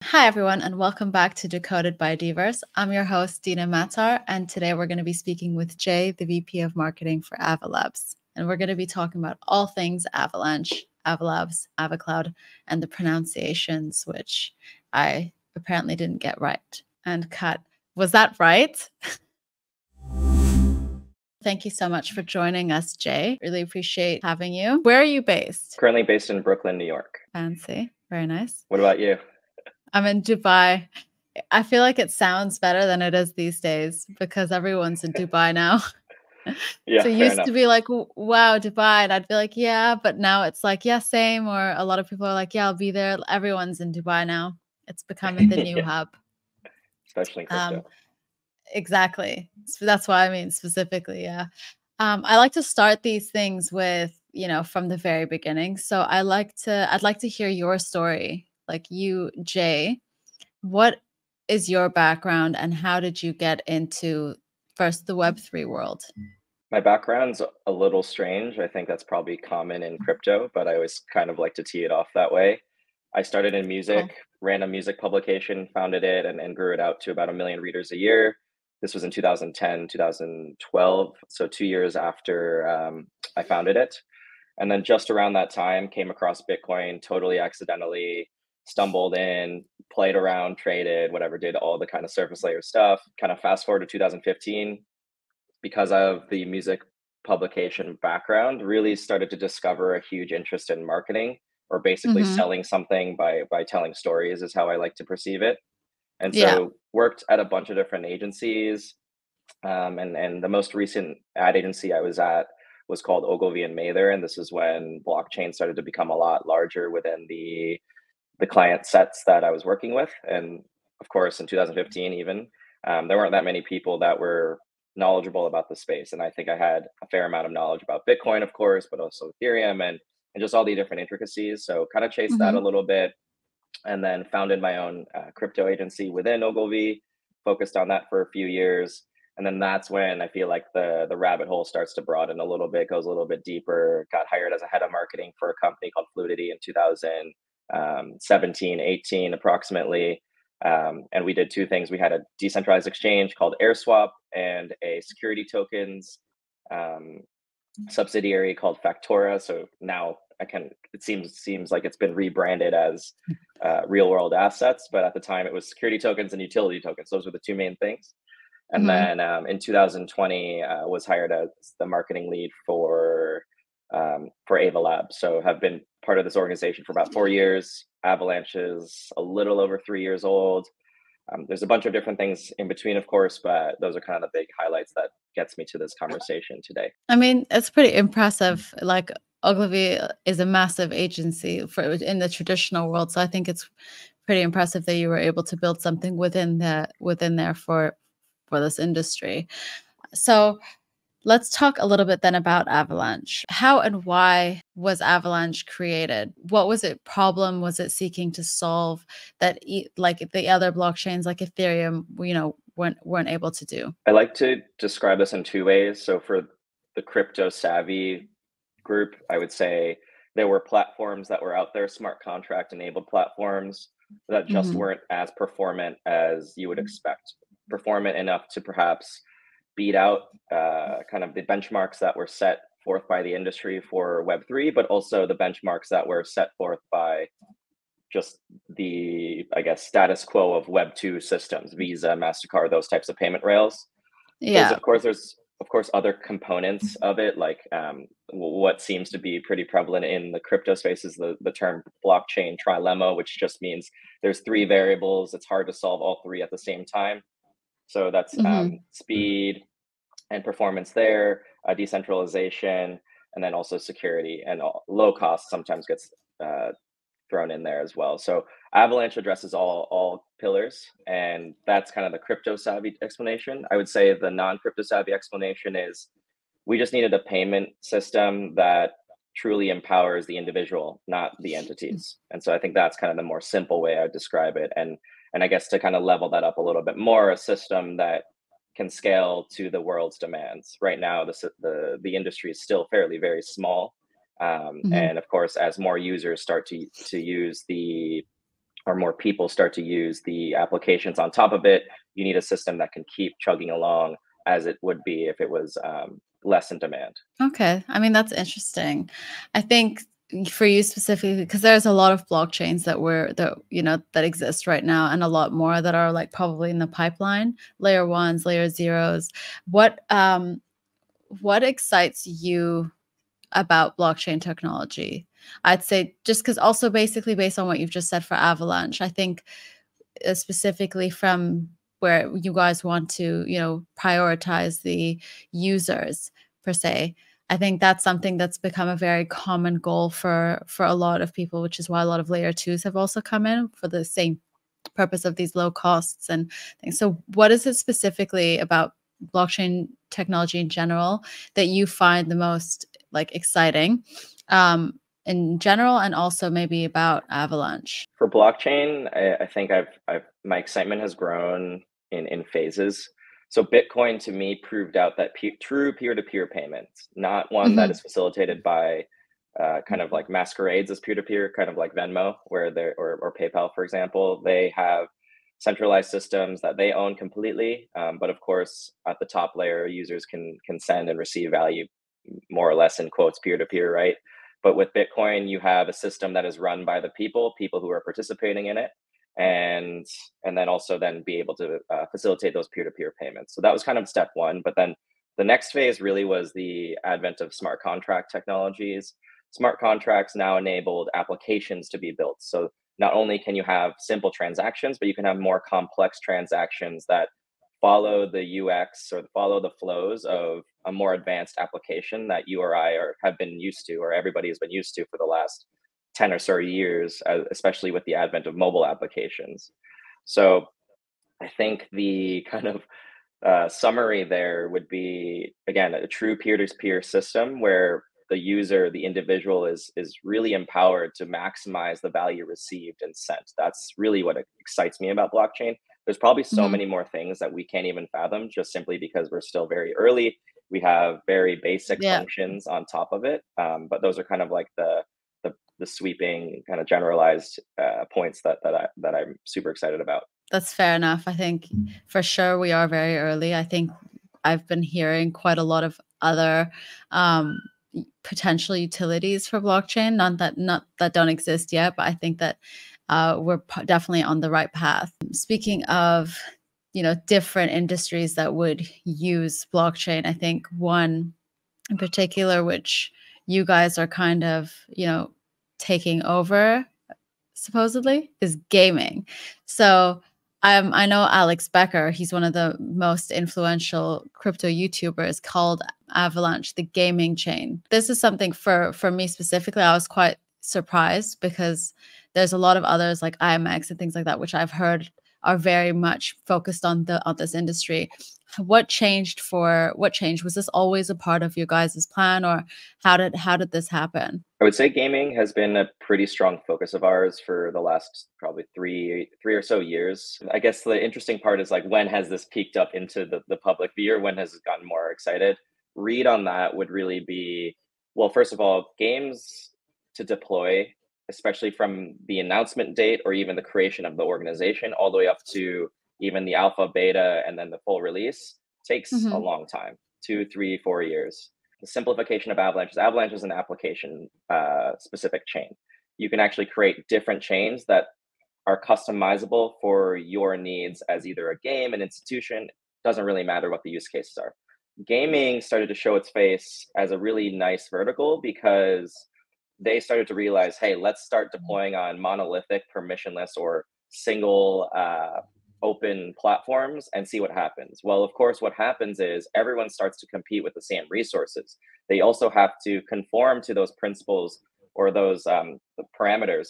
Hi, everyone, and welcome back to Decoded by Divers. I'm your host, Dina Matar, and today we're going to be speaking with Jay, the VP of Marketing for Ava Labs. And we're going to be talking about all things Avalanche, Ava Labs, AvaCloud, and the pronunciations, which I apparently didn't get right. And Kat, was that right? Thank you so much for joining us, Jay. Really appreciate having you. Where are you based? Currently based in Brooklyn, New York. Fancy. Very nice. What about you? I'm in Dubai. I feel like it sounds better than it is these days because everyone's in Dubai now. Yeah, So it fair used enough. to be like, wow, Dubai. And I'd be like, yeah, but now it's like, yeah, same. Or a lot of people are like, yeah, I'll be there. Everyone's in Dubai now. It's becoming the new Yeah, hub. especially in crypto. Exactly. So that's why I mean specifically, yeah. I like to start these things with, from the very beginning. So I'd like to hear your story. Like you, Jay, what is your background and how did you get into first the Web3 world? My background's a little strange. I think that's probably common in crypto, but I always kind of like to tee it off that way. I started in music, Cool. ran a music publication, founded it, and grew it out to about 1 million readers a year. This was in 2010, 2012, so 2 years after I founded it. And then just around that time, came across Bitcoin totally accidentally, stumbled in, played around, traded, whatever, did all the kind of surface layer stuff. Kind of fast forward to 2015, because of the music publication background, really started to discover a huge interest in marketing, or basically Mm-hmm. selling something by telling stories is how I like to perceive it. And Yeah. so worked at a bunch of different agencies. And the most recent ad agency I was at was called Ogilvy and Mather, and this is when blockchain started to become a lot larger within the client sets that I was working with. And of course, in 2015, even there weren't that many people that were knowledgeable about the space, and I think I had a fair amount of knowledge about Bitcoin, of course, but also Ethereum and just all the different intricacies. So kind of chased that Mm-hmm. a little bit, and then founded my own crypto agency within Ogilvy, focused on that for a few years. And then that's when I feel like the rabbit hole starts to broaden a little bit, goes a little bit deeper. Got hired as a head of marketing for a company called Fluidity in 2017, 18 approximately. And we did two things. We had a decentralized exchange called AirSwap and a security tokens subsidiary called Factora. So now it seems like it's been rebranded as real world assets, but at the time it was security tokens and utility tokens. Those were the two main things. And Mm-hmm. then in 2020 was hired as the marketing lead for Ava Labs. So have been part of this organization for about 4 years. Avalanche is a little over 3 years old. There's a bunch of different things in between, of course, but those are kind of the big highlights that gets me to this conversation today. I mean, it's pretty impressive. Like Ogilvy is a massive agency for in the traditional world, so I think it's pretty impressive that you were able to build something within there for this industry. So let's talk a little bit then about Avalanche. How and why was Avalanche created? What was it problem was it seeking to solve that like the other blockchains like Ethereum, weren't able to do? I like to describe this in two ways. So for the crypto savvy group, I would say there were platforms that were out there, smart contract enabled platforms that just Mm-hmm. weren't as performant as you would expect. Performant enough to perhaps beat out kind of the benchmarks that were set forth by the industry for Web3, but also the benchmarks that were set forth by just the, I guess, status quo of Web2 systems, Visa, MasterCard, those types of payment rails. Yeah. There's of course other components of it, like what seems to be pretty prevalent in the crypto space is the term blockchain trilemma, which just means there's three variables. It's hard to solve all three at the same time. So that's Mm-hmm. speed and performance there, decentralization, and then also security and low cost sometimes gets thrown in there as well. So Avalanche addresses all pillars, and that's kind of the crypto savvy explanation. I would say the non-crypto savvy explanation is we just needed a payment system that truly empowers the individual, not the entities. And so I think that's kind of the more simple way I would describe it. And I guess to kind of level that up a little bit more, a system that can scale to the world's demands. Right now, the industry is still fairly very small, Mm-hmm. and of course, as more users start to use the or more people start to use the applications on top of it, you need a system that can keep chugging along as it would be if it was less in demand. Okay. I mean, that's interesting. I think for you specifically, because there's a lot of blockchains that exist right now, and a lot more that are like probably in the pipeline, layer ones, layer zeros. What excites you about blockchain technology? I'd say just because also basically based on what you've just said for Avalanche, I think specifically from where you guys want to, prioritize the users per se. I think that's something that's become a very common goal for a lot of people, which is why a lot of layer twos have also come in for the same purpose of these low costs and things. So what is it specifically about blockchain technology in general that you find the most like exciting in general, and also maybe about Avalanche? For blockchain, I think my excitement has grown in phases. So Bitcoin to me proved out that true peer-to-peer payments, not one that Mhm. is facilitated by kind of like masquerades as peer-to-peer, kind of like Venmo, where they or PayPal, for example, they have centralized systems that they own completely. But of course, at the top layer, users can send and receive value more or less in quotes peer-to-peer, right? But with Bitcoin, you have a system that is run by the people who are participating in it, and then also then be able to facilitate those peer-to-peer payments. So that was kind of step one. But then the next phase really was the advent of smart contract technologies. Smart contracts now enabled applications to be built. So not only can you have simple transactions, but you can have more complex transactions that follow the UX or follow the flows of a more advanced application that you or I have been used to, or everybody has been used to for the last 10 or so years, especially with the advent of mobile applications. So I think the kind of summary there would be, again, a true peer-to-peer system where the user, the individual is really empowered to maximize the value received and sent. That's really what excites me about blockchain. There's probably so Mhm. many more things that we can't even fathom just simply because we're still very early. We have very basic Yeah. functions on top of it, but those are kind of like the sweeping kind of generalized points that I'm super excited about. That's fair enough. I think for sure we are very early. I think I've been hearing quite a lot of other potential utilities for blockchain, not that don't exist yet, but I think that we're definitely on the right path. Speaking of, different industries that would use blockchain, I think one in particular, which you guys are kind of, taking over supposedly, is gaming. So I know Alex Becker. He's one of the most influential crypto YouTubers, called Avalanche the gaming chain. This is something for me specifically. I was quite surprised because there's a lot of others like IMX and things like that, which I've heard are very much focused on this industry. What changed? Was this always a part of your guys' plan, or how did this happen? I would say gaming has been a pretty strong focus of ours for the last probably three or so years. I guess the interesting part is like, when has this peaked up into the public view, or when has it gotten more excited? Read on that would really be, well, first of all, games to deploy, especially from the announcement date or even the creation of the organization, all the way up to even the alpha, beta, and then the full release, takes a Hmm. long time, 2, 3, 4 years. The simplification of Avalanche is an application specific chain. You can actually create different chains that are customizable for your needs as either a game, an institution. Doesn't really matter what the use cases are. Gaming started to show its face as a really nice vertical because they started to realize, hey, let's start deploying on monolithic, permissionless, or single open platforms and see what happens. Well, of course, what happens is everyone starts to compete with the same resources. They also have to conform to those principles or those parameters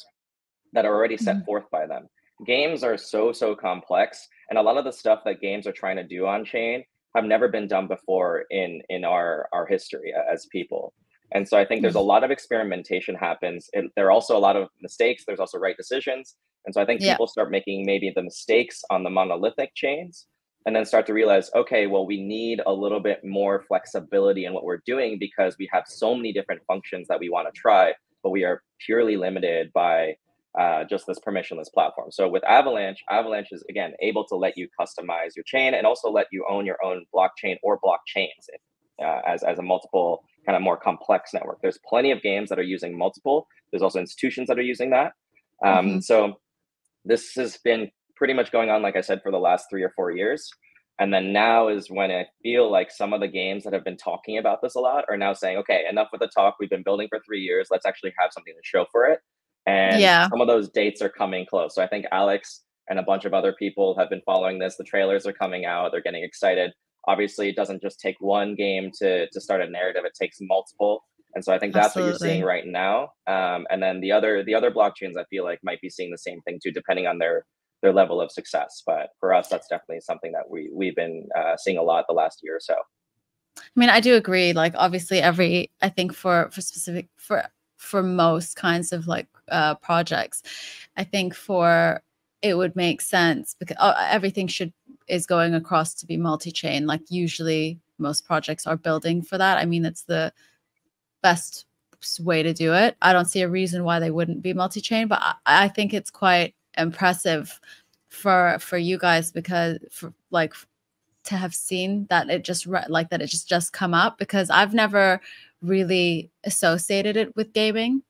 that are already set Hmm. forth by them. Games are so complex, and a lot of the stuff that games are trying to do on chain have never been done before in our history as people. And so I think there's a lot of experimentation happens, and there are also a lot of mistakes. There's also right decisions, and so I think Yeah. people start making maybe the mistakes on the monolithic chains, and then start to realize, okay, well, we need a little bit more flexibility in what we're doing because we have so many different functions that we want to try, but we are purely limited by just this permissionless platform. So with Avalanche, Avalanche is again able to let you customize your chain and also let you own your own blockchain or blockchains as a multiple kind of more complex network. There's plenty of games that are using multiple. There's also institutions that are using that. So this has been pretty much going on, like I said, for the last 3 or 4 years. And then now is when I feel like some of the games that have been talking about this a lot are now saying, okay, enough with the talk. We've been building for 3 years. Let's actually have something to show for it. And Yeah. some of those dates are coming close. So I think Alex and a bunch of other people have been following this. The trailers are coming out. They're getting excited. Obviously, it doesn't just take one game to start a narrative. It takes multiple. And so I think that's what you're seeing right now. And then the other blockchains, I feel like, might be seeing the same thing too, depending on their level of success. But for us, that's definitely something that we've been seeing a lot the last year or so. I mean, I do agree. Like, obviously, I think for most kinds of like projects, I think it would make sense because everything is going across to be multi-chain. Like, usually most projects are building for that. I mean, it's the best way to do it. I don't see a reason why they wouldn't be multi-chain, but I think it's quite impressive for you guys because to have seen that it just come up, because I've never really associated it with gaming,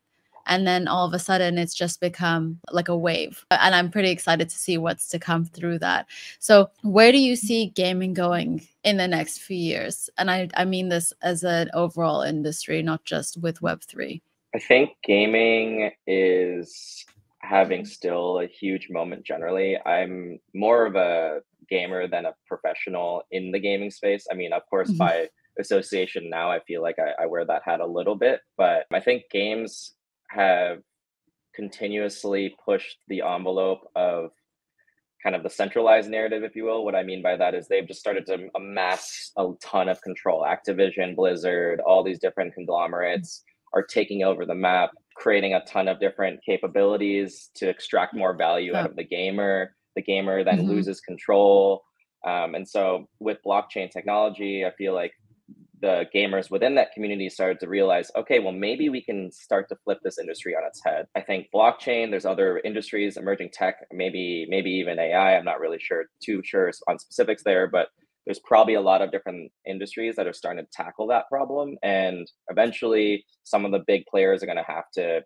and then all of a sudden it's just become like a wave, and I'm pretty excited to see what's to come through that. So where do you see gaming going in the next few years? And I mean this as an overall industry, not just with Web3. I think gaming is having still a huge moment generally. I'm more of a gamer than a professional in the gaming space. I mean, of course, by association now, I feel like I wear that hat a little bit, but I think games have continuously pushed the envelope of kind of the centralized narrative, if you will. What I mean by that is they've just started to amass a ton of control. Activision, Blizzard, all these different conglomerates are taking over the map, creating a ton of different capabilities to extract more value out of the gamer. The gamer then loses control. And so with blockchain technology, I feel like the gamers within that community started to realize, okay, well, maybe we can start to flip this industry on its head. I think blockchain, there's other industries, emerging tech, maybe even AI. I'm not really too sure on specifics there, but there's probably a lot of different industries that are starting to tackle that problem. And eventually some of the big players are going to have to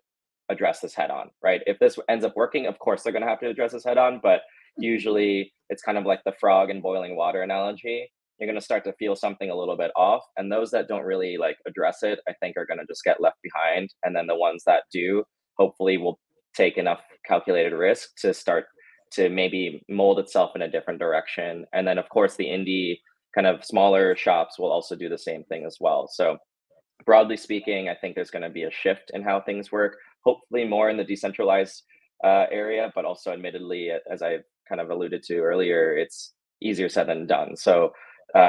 address this head on, right? If this ends up working, of course, they're going to have to address this head on, but usually it's kind of like the frog in boiling water analogy. You're going to start to feel something a little bit off. And those that don't really like address it, I think are going to just get left behind. And then the ones that do, hopefully will take enough calculated risk to start to maybe mold itself in a different direction. And then of course the indie kind of smaller shops will also do the same thing as well. So broadly speaking, I think there's going to be a shift in how things work, hopefully more in the decentralized area, but also admittedly, as I kind of alluded to earlier, it's easier said than done. So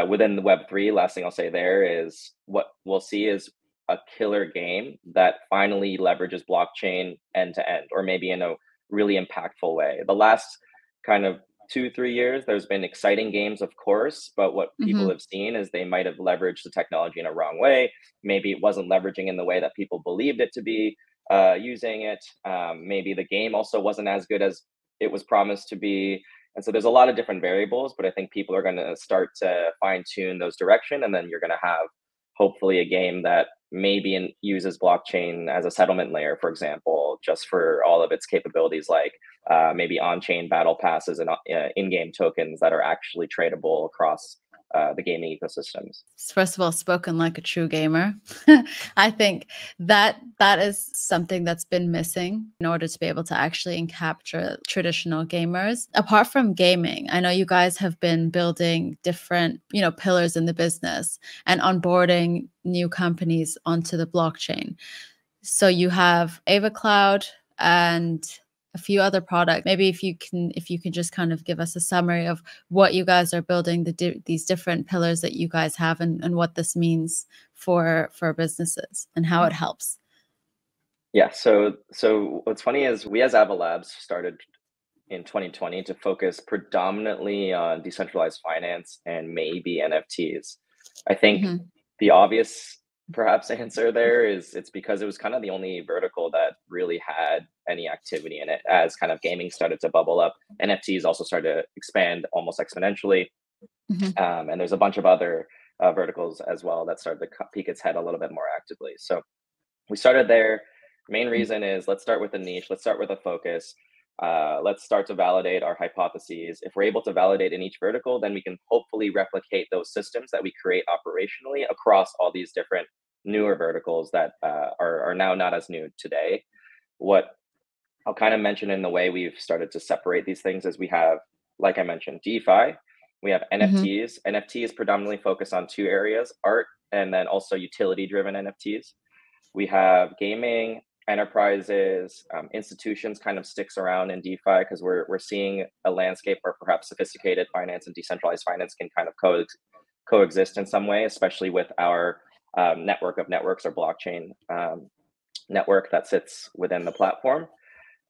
within the Web3, last thing I'll say there is what we'll see is a killer game that finally leverages blockchain end to end, or maybe in a really impactful way. The last kind of 2-3 years, there's been exciting games, of course, but what people have seen is they might have leveraged the technology in a wrong way. Maybe it wasn't leveraging in the way that people believed it to be using it. Maybe the game also wasn't as good as it was promised to be. And so there's a lot of different variables, but I think people are going to start to fine tune those direction. And then you're going to have hopefully a game that maybe uses blockchain as a settlement layer, for example, just for all of its capabilities, like maybe on-chain battle passes and in-game tokens that are actually tradable across the gaming ecosystems. First of all, spoken like a true gamer. I think that is something that's been missing in order to be able to actually capture traditional gamers. Apart from gaming, I know you guys have been building different, pillars in the business and onboarding new companies onto the blockchain. So you have AvaCloud and a few other products. Maybe if you can just kind of give us a summary of what you guys are building, these different pillars that you guys have, and what this means for businesses and how it helps. Yeah. So what's funny is we as Ava Labs started in 2020 to focus predominantly on decentralized finance and maybe NFTs. I think the obvious perhaps answer there is it's because it was kind of the only vertical that really had any activity in it. As kind of gaming started to bubble up, NFTs also started to expand almost exponentially. Mhm. And there's a bunch of other verticals as well that started to peek its head a little bit more actively. So we started there. Main reason is let's start with a niche, let's start with a focus. Let's start to validate our hypotheses. If we're able to validate in each vertical, then we can hopefully replicate those systems that we create operationally across all these different newer verticals that are now not as new today. What I'll kind of mention in the way we've started to separate these things is we have, like I mentioned, DeFi, we have Mhm. NFTs. NFTs predominantly focus on two areas, art and then also utility driven NFTs. We have gaming, enterprises, institutions kind of sticks around in DeFi because we're seeing a landscape where perhaps sophisticated finance and decentralized finance can kind of coexist in some way, especially with our network of networks or blockchain network that sits within the platform.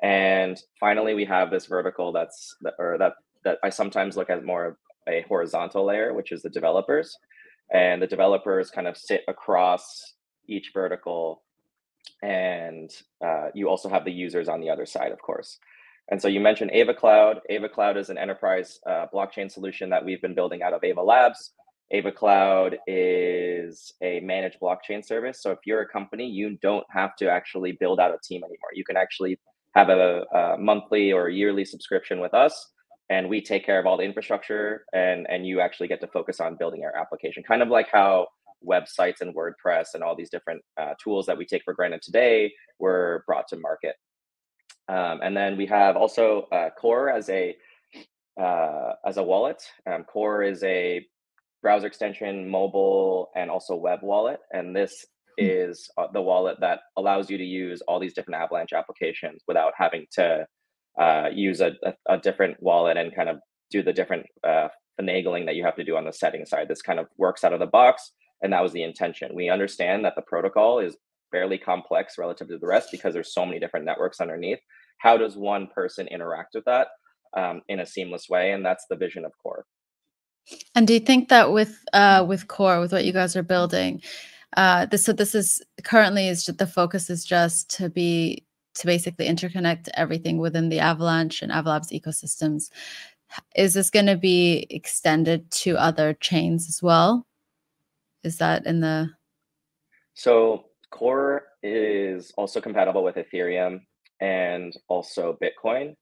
And finally, we have this vertical that I sometimes look at more of a horizontal layer, which is the developers. And the developers kind of sit across each vertical, and you also have the users on the other side, of course. And so you mentioned AvaCloud. AvaCloud is an enterprise blockchain solution that we've been building out of Ava Labs. AvaCloud is a managed blockchain service. So if you're a company, you don't have to actually build out a team anymore. You can actually have a monthly or yearly subscription with us, and we take care of all the infrastructure, and you actually get to focus on building our application. Kind of like how websites and WordPress and all these different tools that we take for granted today were brought to market. And then we have also Core as a wallet. Core is a browser extension, mobile, and also web wallet. And this is the wallet that allows you to use all these different Avalanche applications without having to use a different wallet and kind of do the different finagling that you have to do on the setting side. This kind of works out of the box, and that was the intention. We understand that the protocol is fairly complex relative to the rest because there's so many different networks underneath. How does one person interact with that in a seamless way? And that's the vision of Core. And do you think that with Core, with what you guys are building, this is currently is the focus is just to basically interconnect everything within the Avalanche and Avalabs ecosystems. Is this going to be extended to other chains as well? Is that in the So Core is also compatible with Ethereum and also Bitcoin.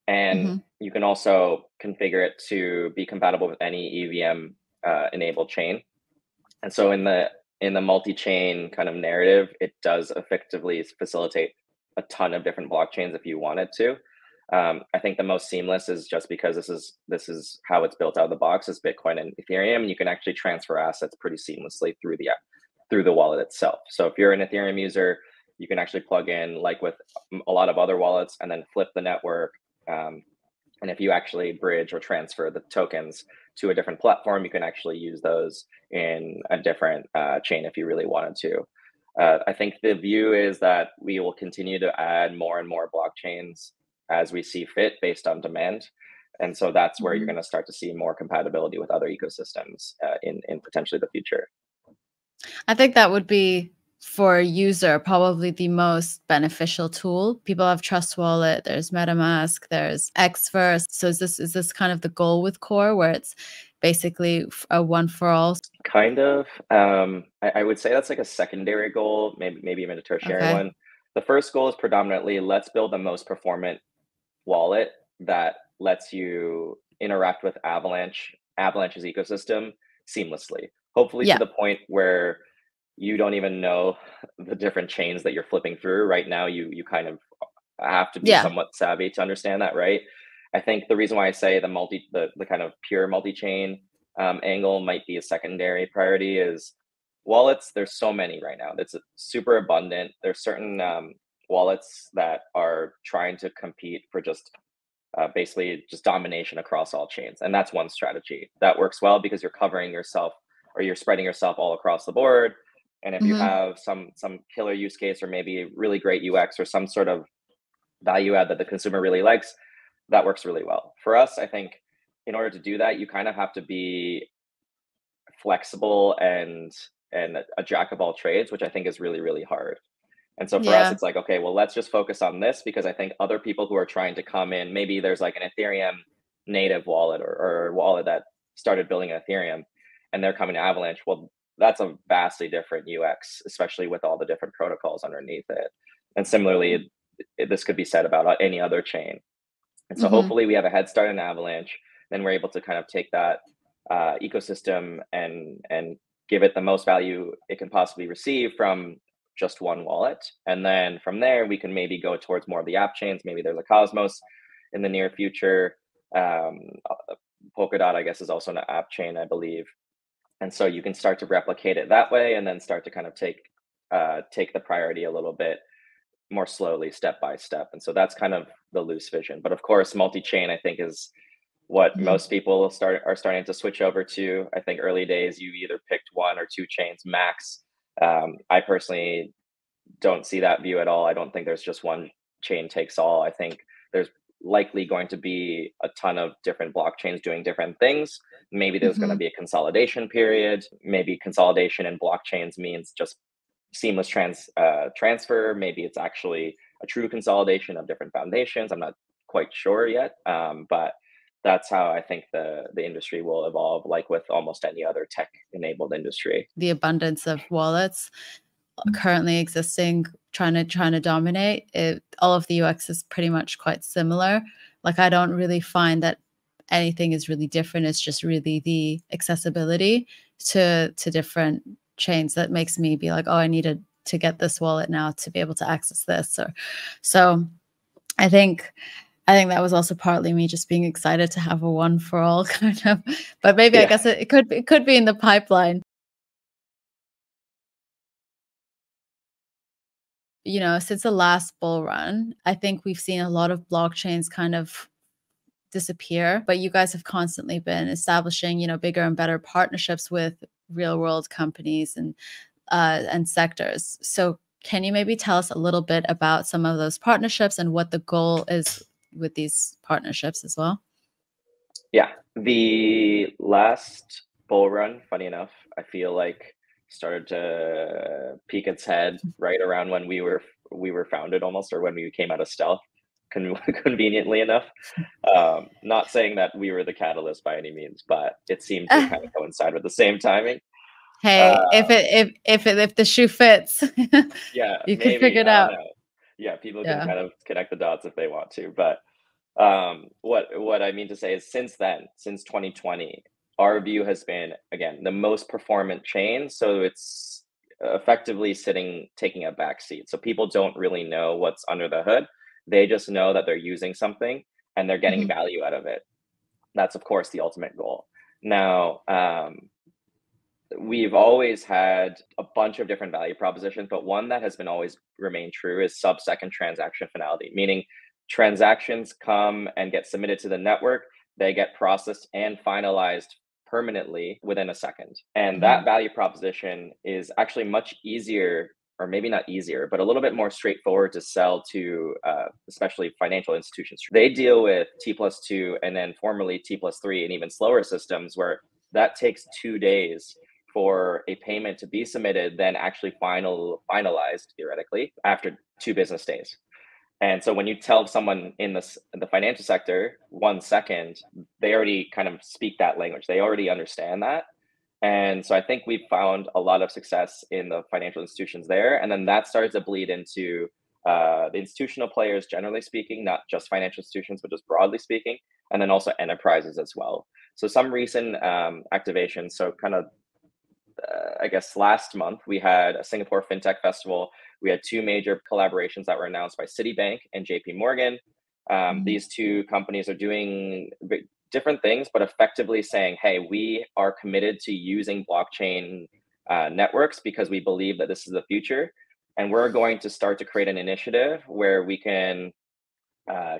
And Mhm. you can also configure it to be compatible with any EVM enabled chain. And so in the multi-chain kind of narrative, it does effectively facilitate a ton of different blockchains if you wanted to. I think the most seamless is just because this is how it's built out of the box is Bitcoin and Ethereum, and you can actually transfer assets pretty seamlessly through the wallet itself. So if you're an Ethereum user, you can actually plug in like with a lot of other wallets and then flip the network. And if you actually bridge or transfer the tokens to a different platform, you can actually use those in a different chain if you really wanted to. I think the view is that we will continue to add more and more blockchains as we see fit based on demand. And so that's where you're Mhm. going to start to see more compatibility with other ecosystems in potentially the future. I think that would be for a user probably the most beneficial tool. People have Trust Wallet, there's MetaMask, there's Xverse. So is this kind of the goal with Core, where it's basically a one for all? Kind of. I would say that's like a secondary goal, maybe even a tertiary Okay. one. The first goal is predominantly let's build the most performant wallet that lets you interact with Avalanche's ecosystem seamlessly. Hopefully to Yeah. the point where you don't even know the different chains that you're flipping through. Right now, you kind of have to be Yeah. somewhat savvy to understand that, right? I think the reason why I say the kind of pure multi-chain angle might be a secondary priority is wallets. There's so many right now. That's super abundant. There's certain wallets that are trying to compete for just basically just domination across all chains, and that's one strategy that works well because you're covering yourself or you're spreading yourself all across the board. And if you Mhm. have some killer use case or maybe really great UX or some sort of value add that the consumer really likes, that works really well. For us, I think in order to do that, you kind of have to be flexible and and a jack of all trades, which I think is really, really hard. And so for us, Yeah. it's like, okay, well, let's just focus on this, because I think other people who are trying to come in, maybe there's like an Ethereum native wallet, or a wallet that started building Ethereum, and they're coming to Avalanche. Well, that's a vastly different UX, especially with all the different protocols underneath it. And similarly, this could be said about any other chain. And so Hmm. hopefully we have a head start in Avalanche, then we're able to kind of take that ecosystem and give it the most value it can possibly receive from just one wallet. And then from there, we can maybe go towards more of the app chains. Maybe there's a Cosmos in the near future. Polkadot, I guess, is also an app chain, I believe. And so you can start to replicate it that way, and then start to kind of take the priority a little bit more slowly, step by step. And so that's kind of the loose vision. But of course, multi-chain, I think, is what Hmm. most people are starting to switch over to. I think early days, you either picked one or two chains max. I personally don't see that view at all. I don't think there's just one chain takes all. I think there's likely going to be a ton of different blockchains doing different things. Maybe there's going to Hmm. be a consolidation period. Maybe consolidation in blockchains means just seamless transfer. Maybe it's actually a true consolidation of different foundations. I'm not quite sure yet, but that's how I think the industry will evolve, like with almost any other tech enabled industry. The abundance of wallets currently existing, trying to dominate it, all of the UX is pretty much quite similar. Like, I don't really find that anything is really different. It's just really the accessibility to different chains that makes me be like, oh, I needed to get this wallet now to be able to access this. Or so I think that was also partly me just being excited to have a one for all kind of, but maybe I Yeah. guess it could be in the pipeline. You know, since the last bull run, I think we've seen a lot of blockchains kind of disappear, but you guys have constantly been establishing, you know, bigger and better partnerships with real world companies and sectors. So can you maybe tell us a little bit about some of those partnerships and what the goal is with these partnerships as well? Yeah. The last bull run, funny enough, I feel like started to peek its head right around when we were founded, almost, or when we came out of stealth, conveniently enough. Not saying that we were the catalyst by any means, but it seemed to kind of coincide with the same timing. Uh, Hey, if the shoe fits, yeah, you can maybe, figure it I don't out. know. Yeah, people can Yeah. kind of connect the dots if they want to, but what I mean to say is, since then, since 2020, our view has been, again, the most performant chain. So it's effectively taking a back seat. So people don't really know what's under the hood. They just know that they're using something and they're getting Mhm. value out of it. That's, of course, the ultimate goal. Now, we've always had a bunch of different value propositions, but one that has been always remained true is sub-second transaction finality, meaning transactions come and get submitted to the network, they get processed and finalized permanently within a second. And that Mhm. value proposition is actually much easier, or maybe not easier, but a little bit more straightforward to sell to, especially financial institutions. They deal with T+2 and then formerly T+3 and even slower systems, where that takes 2 days for a payment to be submitted, then actually finalized theoretically after 2 business days. And so when you tell someone in the financial sector 1 second, they already kind of speak that language. They already understand that. And so I think we've found a lot of success in the financial institutions there. And then that started to bleed into the institutional players, generally speaking, not just financial institutions, but just broadly speaking, and then also enterprises as well. So some recent activations, so kind of I guess last month we had a Singapore FinTech Festival. We had two major collaborations that were announced by Citibank and JP Morgan. Mhm. These two companies are doing different things, but effectively saying, hey, we are committed to using blockchain networks because we believe that this is the future. And we're going to start to create an initiative where we can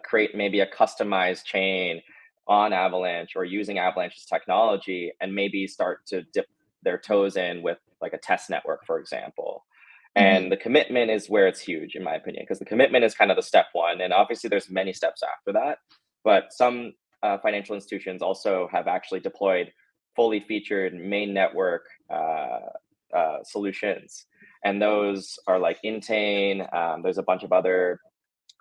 create maybe a customized chain on Avalanche or using Avalanche's technology, and maybe start to dip their toes in with like a test network, for example. And Mhm. the commitment is where it's huge, in my opinion, because the commitment is kind of the step one. And obviously, there's many steps after that. But some financial institutions also have actually deployed fully featured main network solutions. And those are like Intane. There's a bunch of other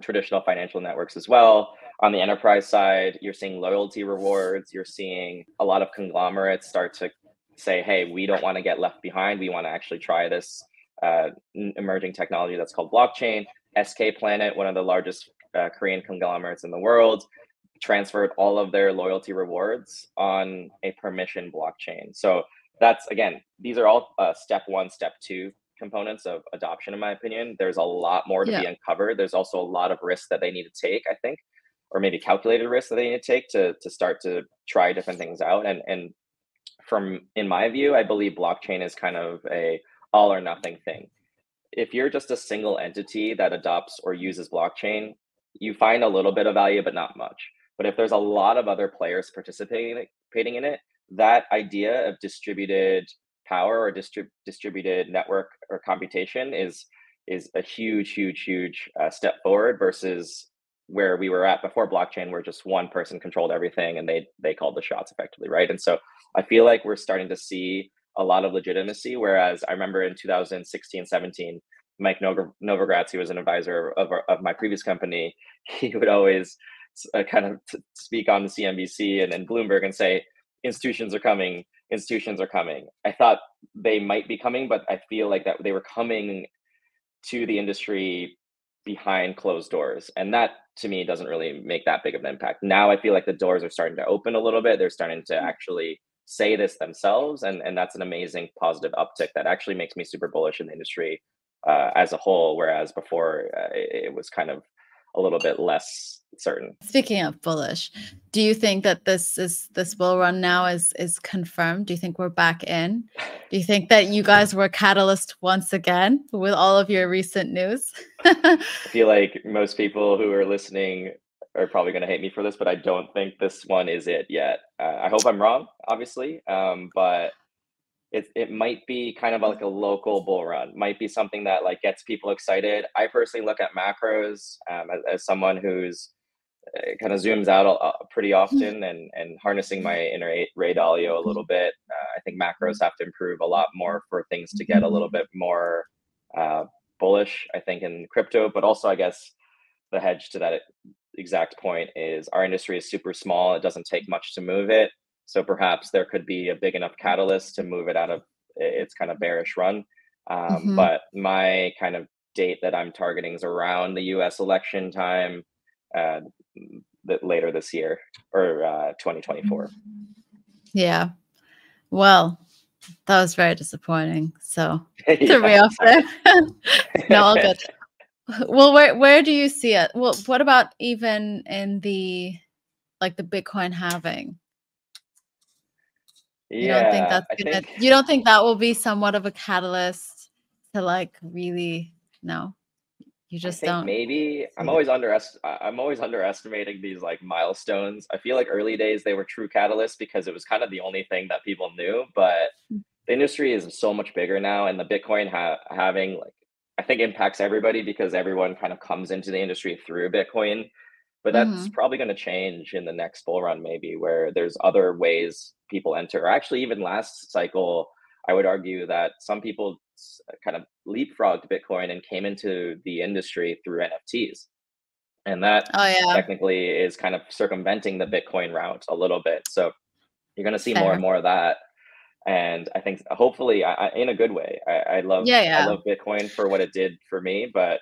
traditional financial networks as well. On the enterprise side, you're seeing loyalty rewards. You're seeing a lot of conglomerates start to say, hey, we don't want to get left behind. We want to actually try this emerging technology that's called blockchain. SK Planet, one of the largest Korean conglomerates in the world, transferred all of their loyalty rewards on a permission blockchain. So that's, again, these are all step one, step two components of adoption, in my opinion. There's a lot more to be uncovered. There's also a lot of risks that they need to take, I think, or maybe calculated risks that they need to take to start to try different things out. And from, in my view, I believe blockchain is kind of a all or nothing thing. If you're just a single entity that adopts or uses blockchain, you find a little bit of value, but not much. But if there's a lot of other players participating in it, that idea of distributed power or distributed network or computation is a huge step forward versus where we were at before blockchain, where just one person controlled everything and they called the shots effectively, right? And so I feel like we're starting to see a lot of legitimacy, whereas I remember in 2016, 17, Mike Novogratz, who was an advisor of my previous company, he would always kind of speak on the CNBC and Bloomberg and say, institutions are coming. I thought they might be coming, but I feel like that they were coming to the industry behind closed doors. And that, to me, doesn't really make that big of an impact. Now I feel like the doors are starting to open a little bit. They're starting to actually say this themselves. And that's an amazing positive uptick that actually makes me super bullish in the industry as a whole. Whereas before it was kind of a little bit less certain. Speaking of bullish, do you think that this bull run now is confirmed? Do you think we're back in? Do you think that you guys were a catalyst once again with all of your recent news? I feel like most people who are listening are probably going to hate me for this, but I don't think this one is it yet. I hope I'm wrong, obviously, but it might be kind of like a local bull run. Might be something that like gets people excited. I personally look at macros as someone who's kind of zooms out pretty often and harnessing my inner Ray Dalio a little bit. I think macros have to improve a lot more for things to get a little bit more bullish, I think, in crypto. But also, I guess the hedge to that exact point is our industry is super small. It doesn't take much to move it. So perhaps there could be a big enough catalyst to move it out of its kind of bearish run. But my kind of date that I'm targeting is around the US election time, later this year, or 2024. Yeah. Well, that was very disappointing. So threw me off there. No, all good. Well, where do you see it? Well, what about even in the Bitcoin halving? You don't think that's gonna, you don't think that will be somewhat of a catalyst to like really, no? You just don't. Maybe I'm always underestimating these like milestones. I feel like early days they were true catalysts because it was kind of the only thing that people knew, but the industry is so much bigger now, and the Bitcoin having, like, I think impacts everybody because everyone kind of comes into the industry through Bitcoin. But that's probably going to change in the next bull run, maybe, where there's other ways people enter. Or actually, even last cycle, I would argue that some people kind of leapfrogged Bitcoin and came into the industry through NFTs. And that technically is kind of circumventing the Bitcoin route a little bit. So you're going to see more and more of that. And I think hopefully in a good way. I love Bitcoin for what it did for me, but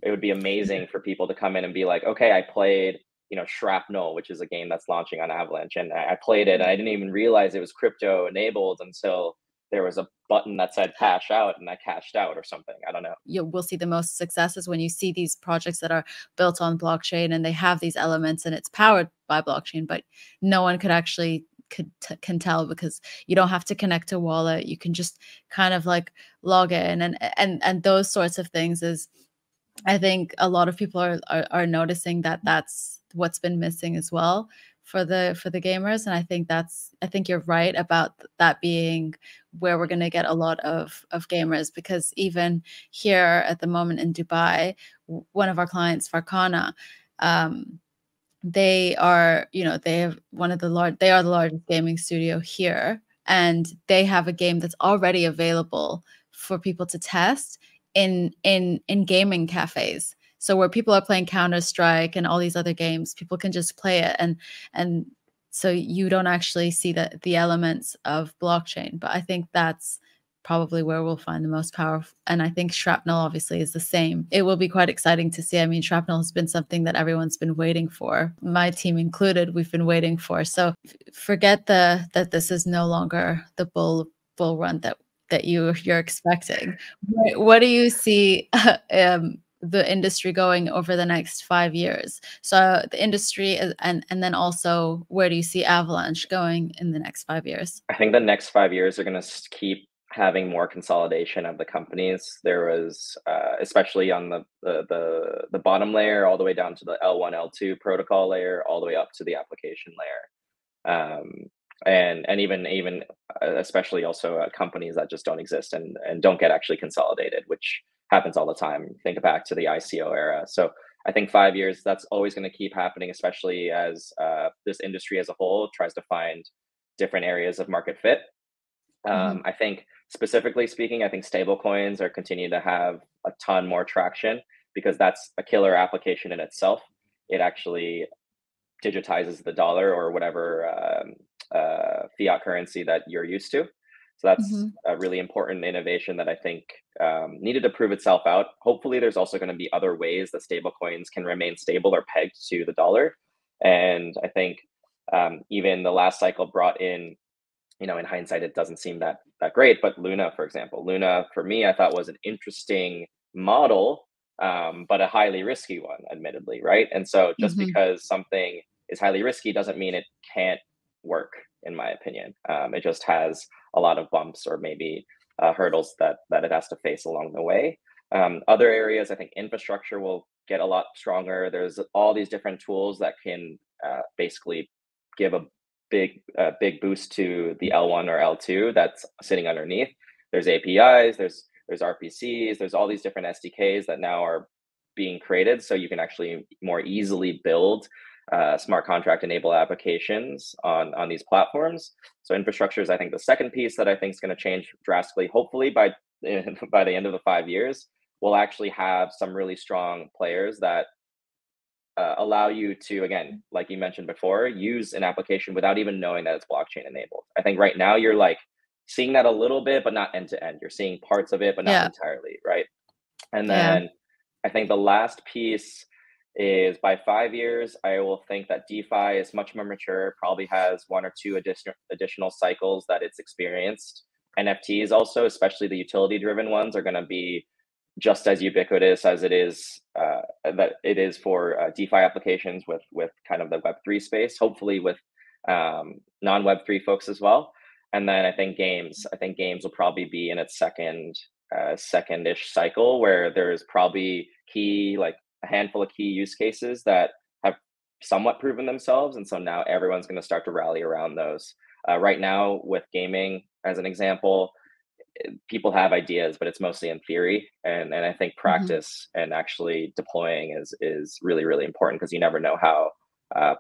it would be amazing for people to come in and be like, okay, I played, Shrapnel, which is a game that's launching on Avalanche, and I played it and I didn't even realize it was crypto enabled until there was a button that said cash out and I cashed out or something. I don't know. You will see the most successes when you see these projects that are built on blockchain and they have these elements and it's powered by blockchain, but no one could actually can tell because you don't have to connect a wallet. You can just kind of like log in and those sorts of things is, I think a lot of people are noticing that that's what's been missing as well for the gamers. And I think you're right about that being where we're going to get a lot of gamers, because even here at the moment in Dubai, one of our clients, Farkana, they are, they are the largest gaming studio here. and they have a game that's already available for people to test in gaming cafes. So where people are playing Counter-Strike and all these other games, people can just play it, and so you don't actually see the elements of blockchain. But I think that's probably where we'll find the most power. And I think Shrapnel obviously is the same. It will be quite exciting to see. I mean, Shrapnel has been something that everyone's been waiting for, my team included. We've been waiting for. So forget that this is no longer the bull run that you're expecting. What do you see the industry going over the next 5 years? So the industry is, and then also, where do you see Avalanche going in the next 5 years? I think the next 5 years are going to keep having more consolidation of the companies. There was, especially on the bottom layer, all the way down to the L1, L2 protocol layer, all the way up to the application layer. And even especially also companies that just don't exist and don't get actually consolidated, which happens all the time. Think back to the ICO era. So I think 5 years, that's always going to keep happening, especially as this industry as a whole tries to find different areas of market fit. I think, specifically speaking, I think stablecoins are continuing to have a ton more traction because that's a killer application in itself. It actually digitizes the dollar or whatever fiat currency that you're used to. So that's a really important innovation that I think needed to prove itself out. Hopefully, there's also going to be other ways that stablecoins can remain stable or pegged to the dollar. And I think even the last cycle brought in, in hindsight, it doesn't seem that great. But Luna, for example, for me, I thought was an interesting model, but a highly risky one, admittedly, right? And so just because something is highly risky doesn't mean it can't work, in my opinion. It just has a lot of bumps or maybe hurdles that it has to face along the way. Other areas, I think infrastructure will get a lot stronger. There's all these different tools that can basically give a big boost to the L1 or L2 that's sitting underneath. There's APIs, there's RPCs, there's all these different SDKs that now are being created, so you can actually more easily build smart contract enabled applications on these platforms. So infrastructure is, I think, the second piece that I think is going to change drastically. Hopefully by the end of the 5 years, we'll actually have some really strong players that allow you to, again, like you mentioned before, use an application without even knowing that it's blockchain enabled. I think right now you're like seeing that a little bit, but not end to end. You're seeing parts of it, but not entirely, right? And then I think the last piece is, by 5 years, I will think that DeFi is much more mature, probably has 1 or 2 additional cycles that it's experienced. NFTs also, especially the utility driven ones, are going to be just as ubiquitous as it is for DeFi applications with kind of the Web3 space, hopefully with non-Web3 folks as well. And then I think games will probably be in its second-ish cycle, where there's probably a handful of key use cases that have somewhat proven themselves. And so now everyone's going to start to rally around those. Right now with gaming, as an example, people have ideas, but it's mostly in theory. And I think practice and actually deploying is really, really important, because you never know how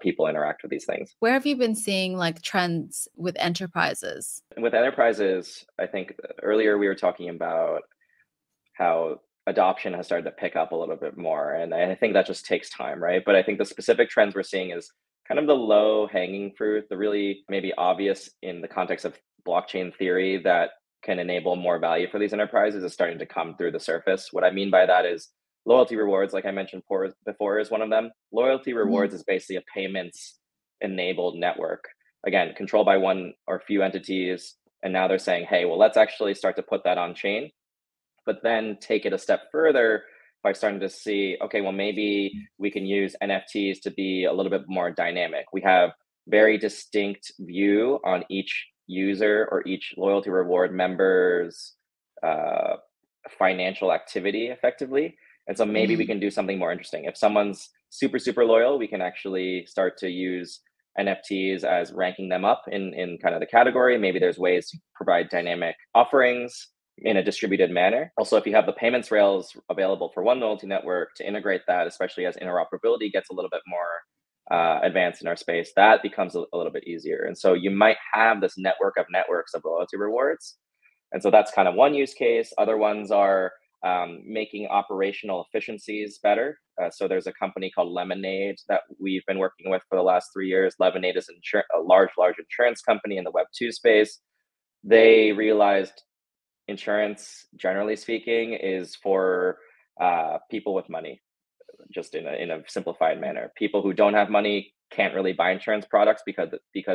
people interact with these things. Where have you been seeing like trends with enterprises? With enterprises, I think earlier we were talking about how adoption has started to pick up a little bit more. And I think that just takes time, right? But I think the specific trends we're seeing is kind of the low hanging fruit, the really maybe obvious in the context of blockchain theory that can enable more value for these enterprises is starting to come through the surface. What I mean by that is loyalty rewards, like I mentioned before, is one of them. Loyalty rewards is basically a payments enabled network, again, controlled by one or few entities. And now they're saying, hey, well, let's actually start to put that on chain, but then take it a step further by starting to see, okay, well, maybe we can use NFTs to be a little bit more dynamic. We have very distinct view on each user or each loyalty reward member's financial activity effectively. And so maybe we can do something more interesting. If someone's super, super loyal, we can actually start to use NFTs as ranking them up in kind of the category. Maybe there's ways to provide dynamic offerings in a distributed manner. Also, if you have the payments rails available for one loyalty network, to integrate that, especially as interoperability gets a little bit more advanced in our space, that becomes a little bit easier. And so you might have this network of networks of loyalty rewards. And so that's kind of one use case. Other ones are making operational efficiencies better. So there's a company called Lemonade that we've been working with for the last 3 years. Lemonade is a large insurance company in the Web2 space. They realized insurance, generally speaking, is for people with money, just in a simplified manner. People who don't have money can't really buy insurance products because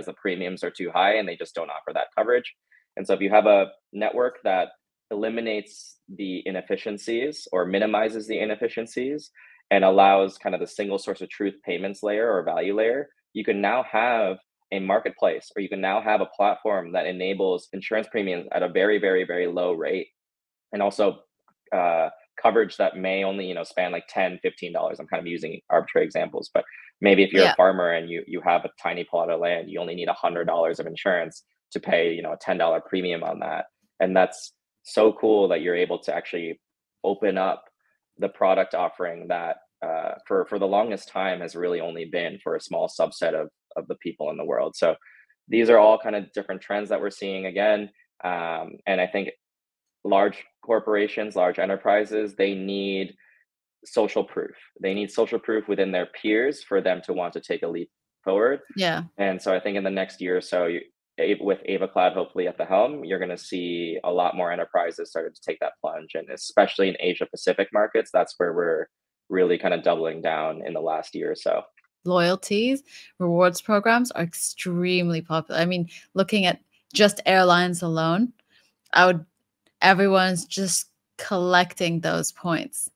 the premiums are too high and they just don't offer that coverage. And so if you have a network that eliminates the inefficiencies or minimizes the inefficiencies and allows kind of the single source of truth payments layer or value layer, you can now have a marketplace, or you can now have a platform that enables insurance premiums at a very, very, very low rate, and also coverage that may only span like $10-15. I'm kind of using arbitrary examples, but maybe if you're Yeah. a farmer and you have a tiny plot of land, you only need $100 of insurance to pay a $10 premium on that. And that's so cool that you're able to actually open up the product offering that for the longest time has really only been for a small subset of the people in the world. So these are all kind of different trends that we're seeing again. And I think large corporations, large enterprises, they need social proof. They need social proof within their peers for them to want to take a leap forward. Yeah. And so I think in the next year or so, with AvaCloud hopefully at the helm, you're going to see a lot more enterprises started to take that plunge. And especially in Asia Pacific markets, that's where we're really kind of doubling down in the last year or so. Loyalties, rewards programs are extremely popular. I mean, looking at just airlines alone, everyone's just collecting those points.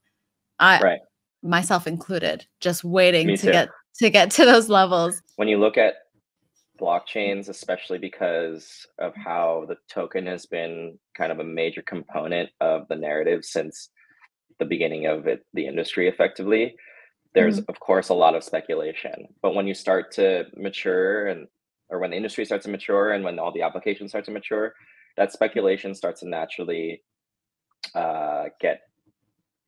Right. Myself included, just waiting Me to too. get to those levels. When you look at blockchains, especially because of how the token has been kind of a major component of the narrative since the beginning of the industry effectively, there's of course a lot of speculation. But when you start to mature, or when the industry starts to mature and when all the applications start to mature, that speculation starts to naturally get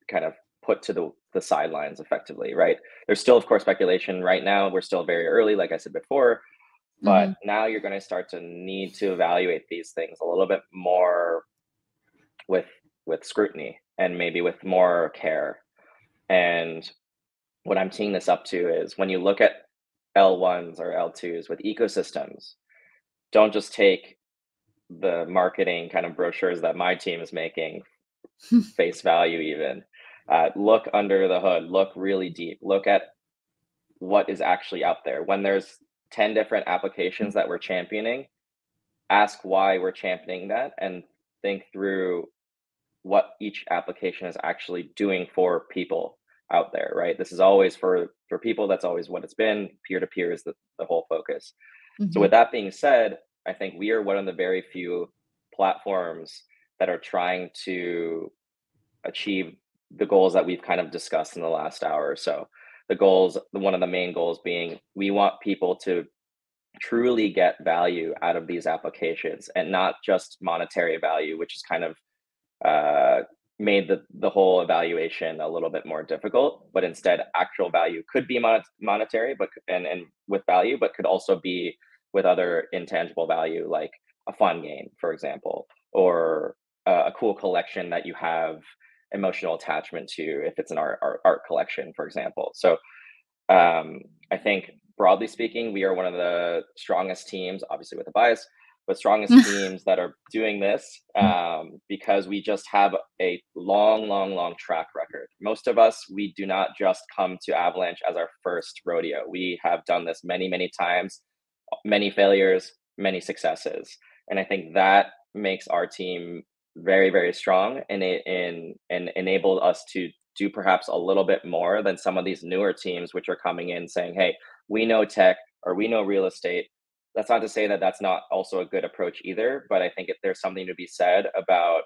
kind of put to the sidelines effectively, right? There's still, of course, speculation right now. We're still very early, like I said before, but now you're going to start to need to evaluate these things a little bit more with scrutiny and maybe with more care. And what I'm teeing this up to is when you look at L1s or L2s with ecosystems, don't just take the marketing kind of brochures that my team is making face value even. Look under the hood, look really deep, look at what is actually out there. When there's 10 different applications that we're championing, ask why we're championing that and think through what each application is actually doing for people out there, right? This is always for people. That's always what it's been. Peer-to-peer is the whole focus. So with that being said, I think we are one of the very few platforms that are trying to achieve the goals that we've kind of discussed in the last hour or so. The goals, one of the main goals being, we want people to truly get value out of these applications and not just monetary value, which is kind of made the whole evaluation a little bit more difficult, but instead actual value could be monetary, but and with value, but could also be with other intangible value, like a fun game, for example, or a cool collection that you have emotional attachment to, if it's an art collection, for example. So I think broadly speaking, we are one of the strongest teams, obviously with a bias, but strongest teams that are doing this because we just have a long track record. Most of us, we do not just come to Avalanche as our first rodeo. We have done this many times, many failures, many successes. And I think that makes our team very strong and enabled us to do perhaps a little bit more than some of these newer teams, which are coming in saying, hey, we know tech or we know real estate. That's not to say that that's not also a good approach either, but I think there's something to be said about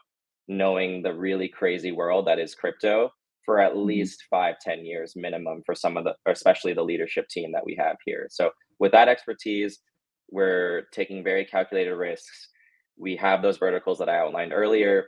knowing the really crazy world that is crypto for at least 5-10 years minimum for some of or especially the leadership team that we have here. So with that expertise, we're taking very calculated risks. We have those verticals that I outlined earlier.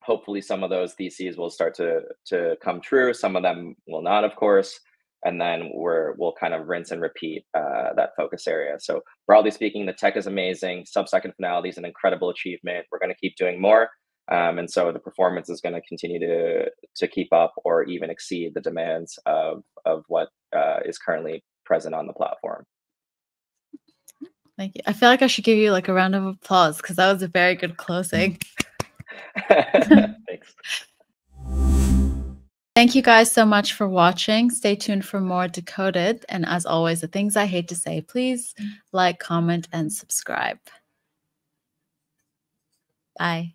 Hopefully some of those theses will start to come true. Some of them will not, of course. and then we'll kind of rinse and repeat that focus area. So broadly speaking, the tech is amazing. Sub-second finality is an incredible achievement. We're going to keep doing more. And so the performance is going to continue to keep up or even exceed the demands of what is currently present on the platform. Thank you. I feel like I should give you like a round of applause because that was a very good closing. Thanks. Thank you guys so much for watching. Stay tuned for more Decoded. And as always, the things I hate to say, please like, comment, and subscribe. Bye.